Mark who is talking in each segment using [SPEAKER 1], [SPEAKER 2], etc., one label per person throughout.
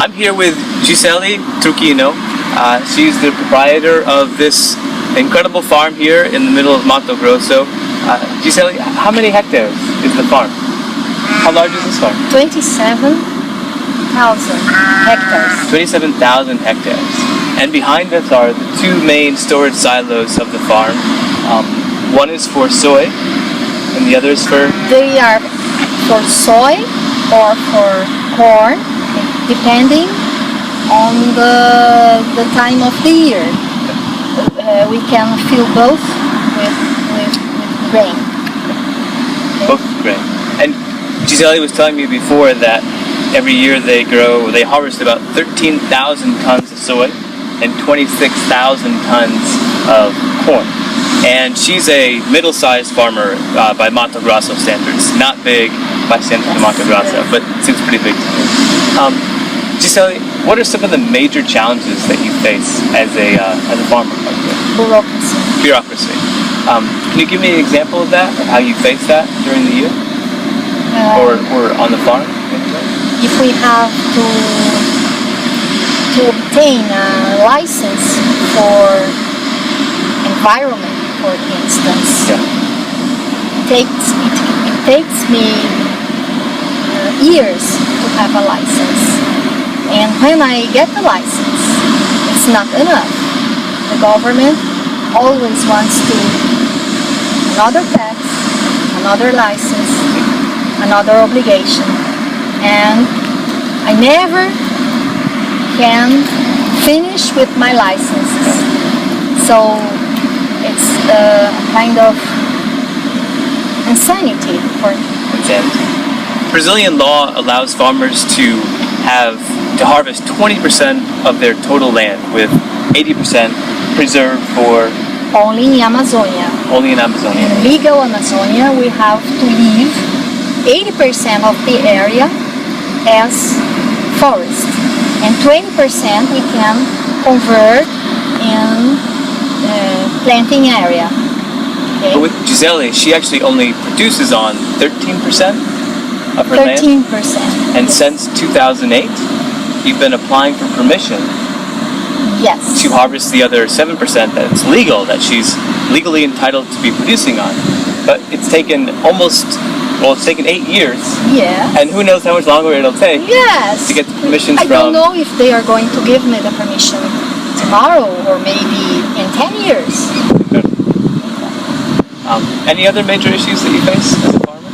[SPEAKER 1] I'm here with Gisele Truquino. She's the proprietor of this incredible farm here in the middle of Mato Grosso. Gisele, how many hectares is the farm? How large is this farm?
[SPEAKER 2] 27,000 hectares.
[SPEAKER 1] 27,000 hectares. And behind us are the two main storage silos of the farm. One is for soy, and the other is for...
[SPEAKER 2] They are for soy or for corn, depending on the time of the year. We can fill both with grain. Okay.
[SPEAKER 1] Both with grain. And Gisele was telling me before that every year they harvest about 13,000 tons of soy and 26,000 tons of corn. And she's a middle-sized farmer by Mato Grosso standards. Not big by standards of Mato Grosso, but seems pretty big to me. Gisele, what are some of the major challenges that you face as a farmer? Bureaucracy. Can you give me an example of that, of how you face that during the year? Or on the farm?
[SPEAKER 2] If we have to obtain a license for environment, for instance, it takes me years to have a license. And when I get the license, it's not enough. The government always wants to another tax, another license, another obligation, and I never can finish with my licenses. So it's a kind of insanity for me.
[SPEAKER 1] Brazilian law allows farmers to harvest 20% of their total land, with 80% preserved for...
[SPEAKER 2] Only in Amazonia.
[SPEAKER 1] Only in Amazonia.
[SPEAKER 2] In legal Amazonia, we have to leave 80% of the area as forest, and 20% we can convert in planting area. Okay?
[SPEAKER 1] But with Gisele, she actually only produces on 13% of her
[SPEAKER 2] 13%.
[SPEAKER 1] land? And since 2008, you've been applying for permission.
[SPEAKER 2] Yes.
[SPEAKER 1] To harvest the other 7% that's legal, that she's legally entitled to be producing on. But it's taken it's taken 8 years.
[SPEAKER 2] Yeah.
[SPEAKER 1] And who knows how much longer it'll take.
[SPEAKER 2] Yes.
[SPEAKER 1] To get the permissions
[SPEAKER 2] I don't know if they are going to give me the permission tomorrow or maybe in 10 years.
[SPEAKER 1] Any other major issues that you face as a farmer?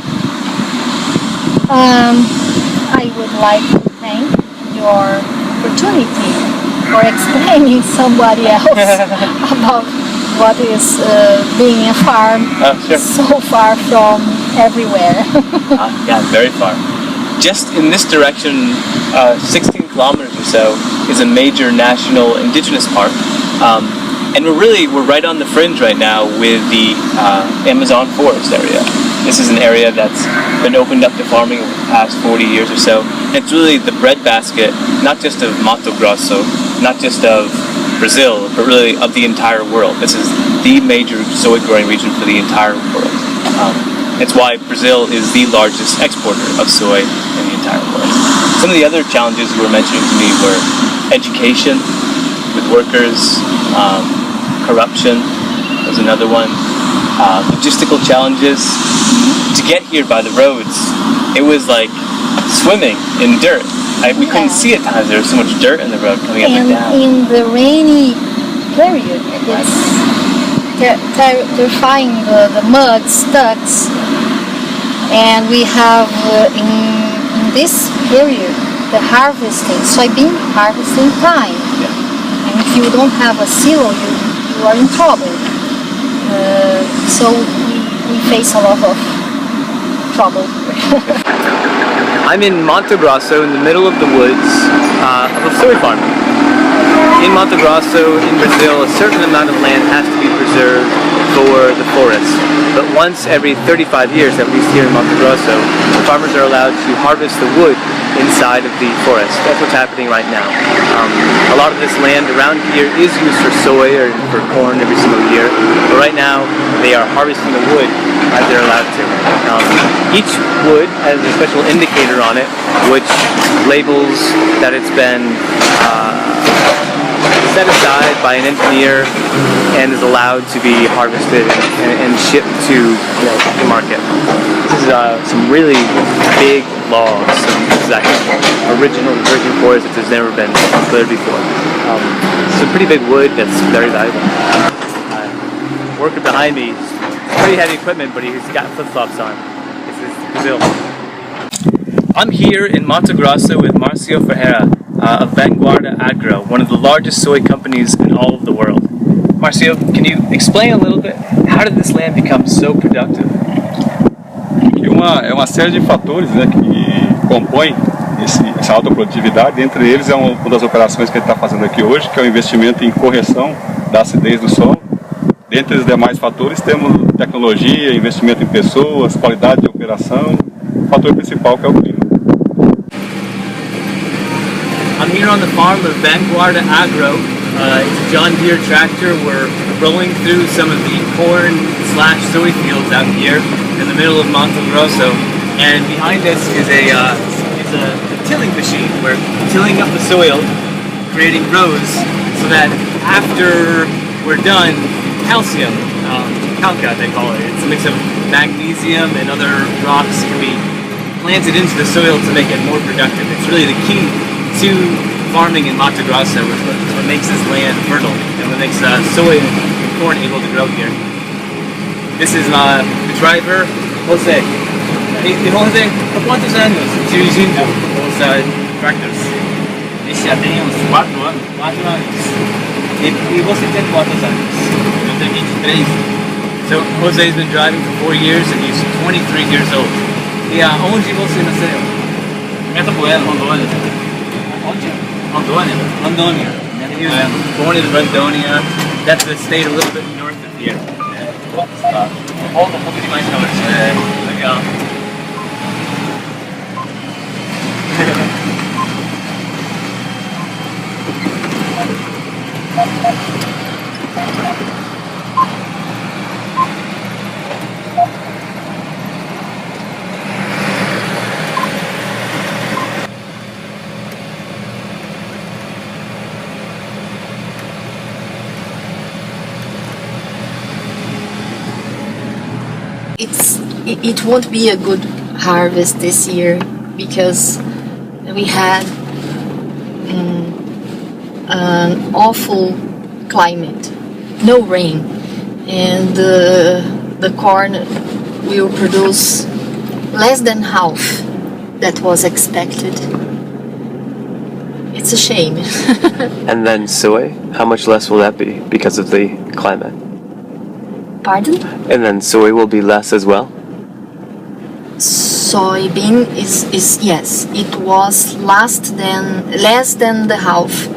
[SPEAKER 2] I would like to thank your opportunity for explaining somebody else about what is being a farm so far from everywhere.
[SPEAKER 1] Yeah, very far. Just in this direction, 16 kilometers or so, is a major national indigenous park. And we're right on the fringe right now with the Amazon forest area. This is an area that's been opened up to farming over the past 40 years or so. And it's really the breadbasket, not just of Mato Grosso, not just of Brazil, but really of the entire world. This is the major soy growing region for the entire world. It's why Brazil is the largest exporter of soy in the entire world. Some of the other challenges you were mentioning to me were education with workers, corruption was another one, logistical challenges. To get here by the roads, it was like swimming in dirt. We couldn't see at times. There was so much dirt in the road coming up and down.
[SPEAKER 2] In the rainy period, it's terrifying, the mud stucks. And we have in this period the soybean harvesting time. Yeah. And if you don't have a silo, you are in trouble. So we face a lot of trouble.
[SPEAKER 1] I'm in Mato Grosso, in the middle of the woods of a soy farm. In Mato Grosso, in Brazil, a certain amount of land has to be preserved for the forest. But once every 35 years, at least here in Mato Grosso, farmers are allowed to harvest the wood inside of the forest. That's what's happening right now. A lot of this land around here is used for soy or for corn every single year, but right now they are harvesting the wood as they're allowed to. Each wood has a special indicator on it which labels that it's been set aside by an engineer and is allowed to be harvested and shipped to the market. This is some really big logs. This is actually original virgin forest that has never been cleared before. It's a pretty big wood that's very valuable. Worker behind me, pretty heavy equipment, but he's got flip-flops on. This is Brazil. I'm here in Mato Grosso with Marcio Ferreira of Vanguarda Agro, one of the largest soy companies in all of the world. Marcio, can you explain a little bit, how did this land become so productive?
[SPEAKER 3] É uma série de fatores, né, que compõem essa alta produtividade. Entre eles é uma das operações que ele está fazendo aqui hoje, que é o investimento em correção da acidez do solo. Dentre os demais fatores temos tecnologia, investimento em pessoas, qualidade de operação, o fator principal que é o clima.
[SPEAKER 1] I'm here on the farm of Vanguarda Agro. It's a John Deere tractor. We're rolling through some of the corn/soy fields out here in the middle of Mato Grosso, and behind us is a tilling machine. We're tilling up the soil, creating rows, so that after we're done, calcium, calca they call it. It's a mix of magnesium and other rocks can be planted into the soil to make it more productive. It's really the key to farming in Mato Grosso, which is what makes this land fertile and what makes soy and corn able to grow here. This is the driver, Jose. Jose, ¿por cuántos años dirigindo os tractors?
[SPEAKER 4] Esse já tem uns 4 anos.
[SPEAKER 1] 4 anos. E você tem quantos anos?
[SPEAKER 4] Eu tenho 23.
[SPEAKER 1] So Jose's been driving for 4 years and he's 23 years old. E onde você nasceu?
[SPEAKER 4] Metapoeira, Rondônia.
[SPEAKER 1] Onde?
[SPEAKER 4] Rondônia.
[SPEAKER 1] Rondônia. He was born in Rondônia. That's the state a little bit north of here. Volta um pouco mais norte. Legal.
[SPEAKER 2] It won't be a good harvest this year because we had an awful climate, no rain, and the corn will produce less than half that was expected. It's a shame.
[SPEAKER 1] And then soy, how much less will that be because of the climate?
[SPEAKER 2] Pardon?
[SPEAKER 1] And then soy will be less as well?
[SPEAKER 2] Soybean is yes, it was less than the half.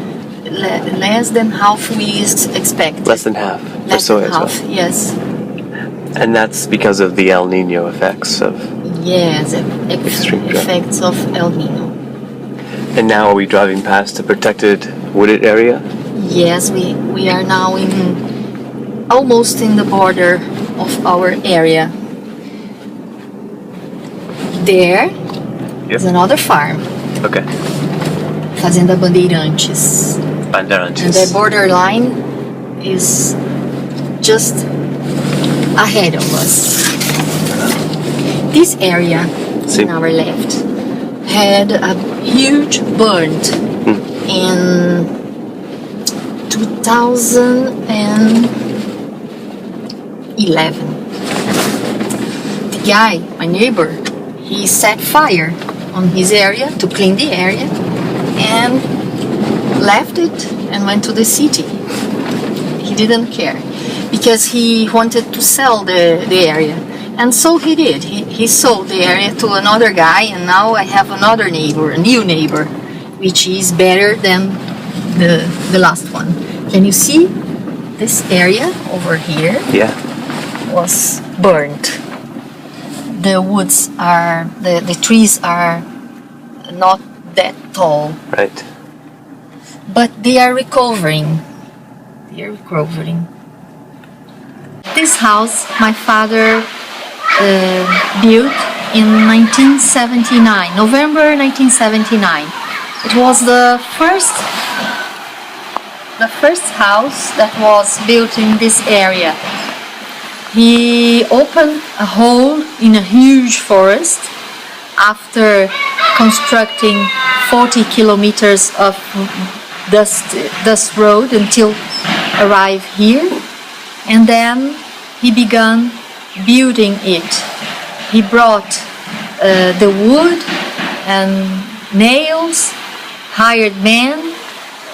[SPEAKER 2] Less than half we expected.
[SPEAKER 1] Less than half for
[SPEAKER 2] Less
[SPEAKER 1] soy
[SPEAKER 2] than
[SPEAKER 1] as well.
[SPEAKER 2] half, yes.
[SPEAKER 1] And that's because of the El Nino effects of...
[SPEAKER 2] Yes,
[SPEAKER 1] Extreme drought.
[SPEAKER 2] effects of El Nino.
[SPEAKER 1] And now are we driving past a protected wooded area?
[SPEAKER 2] Yes, we are now in almost in the border of our area. There is another farm.
[SPEAKER 1] Okay.
[SPEAKER 2] Fazenda Bandeirantes. And the
[SPEAKER 1] Bandeirantes.
[SPEAKER 2] borderline is just ahead of us. This area
[SPEAKER 1] See.
[SPEAKER 2] on our left had a huge burn in 2011. The guy, my neighbor, he set fire on his area to clean the area and left it and went to the city. He didn't care because he wanted to sell the area, and so he did. He sold the area to another guy, and now I have another neighbor, a new neighbor, which is better than the last one. Can you see this area over here?
[SPEAKER 1] Yeah.
[SPEAKER 2] Was burned. The woods are, the trees are not all.
[SPEAKER 1] Right.
[SPEAKER 2] But they are recovering. They are recovering. This house my father built in 1979, November 1979. It was the first house that was built in this area. He opened a hole in a huge forest after constructing 40 kilometers of dust road until arrive here, and then he began building it. He brought the wood and nails, hired men,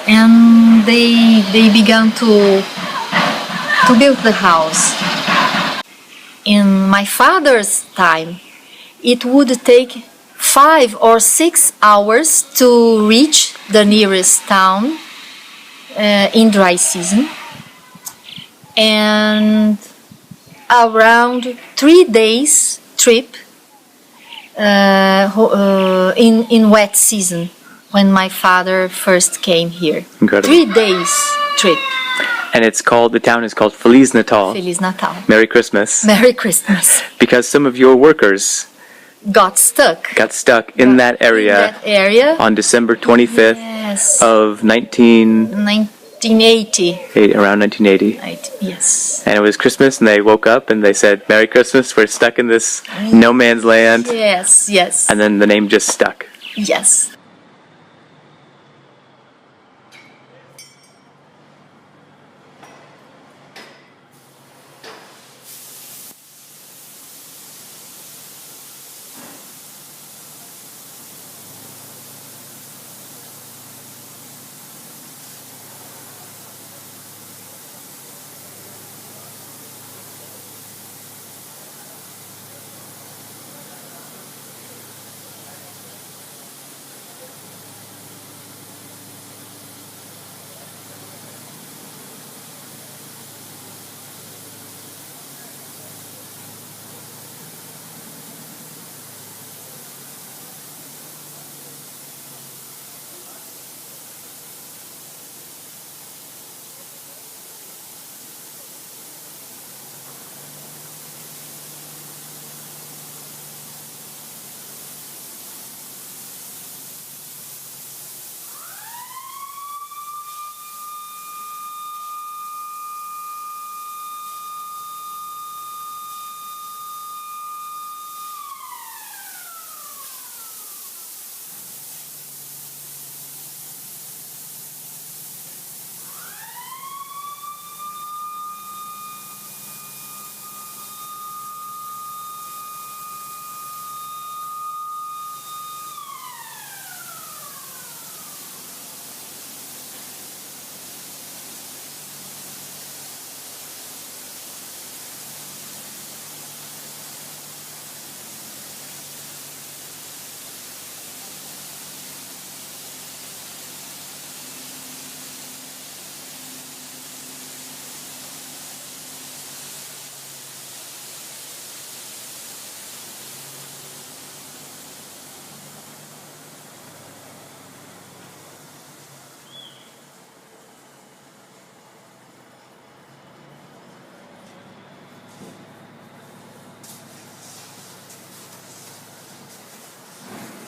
[SPEAKER 2] and they began to build the house. In my father's time, it would take 5 or 6 hours to reach the nearest town in dry season, and around 3 days trip in wet season when my father first came here.
[SPEAKER 1] Incredible.
[SPEAKER 2] 3 days trip.
[SPEAKER 1] And the town is called Feliz Natal.
[SPEAKER 2] Feliz Natal.
[SPEAKER 1] Merry Christmas.
[SPEAKER 2] Merry Christmas.
[SPEAKER 1] Because some of your workers
[SPEAKER 2] got stuck
[SPEAKER 1] in that area on December 25th
[SPEAKER 2] Yes.
[SPEAKER 1] of
[SPEAKER 2] 1980.
[SPEAKER 1] around 1980.
[SPEAKER 2] Right. Yes.
[SPEAKER 1] And it was Christmas, and they woke up and they said, "Merry Christmas, we're stuck in this no man's land."
[SPEAKER 2] Yes, yes.
[SPEAKER 1] And then the name just stuck.
[SPEAKER 2] Yes.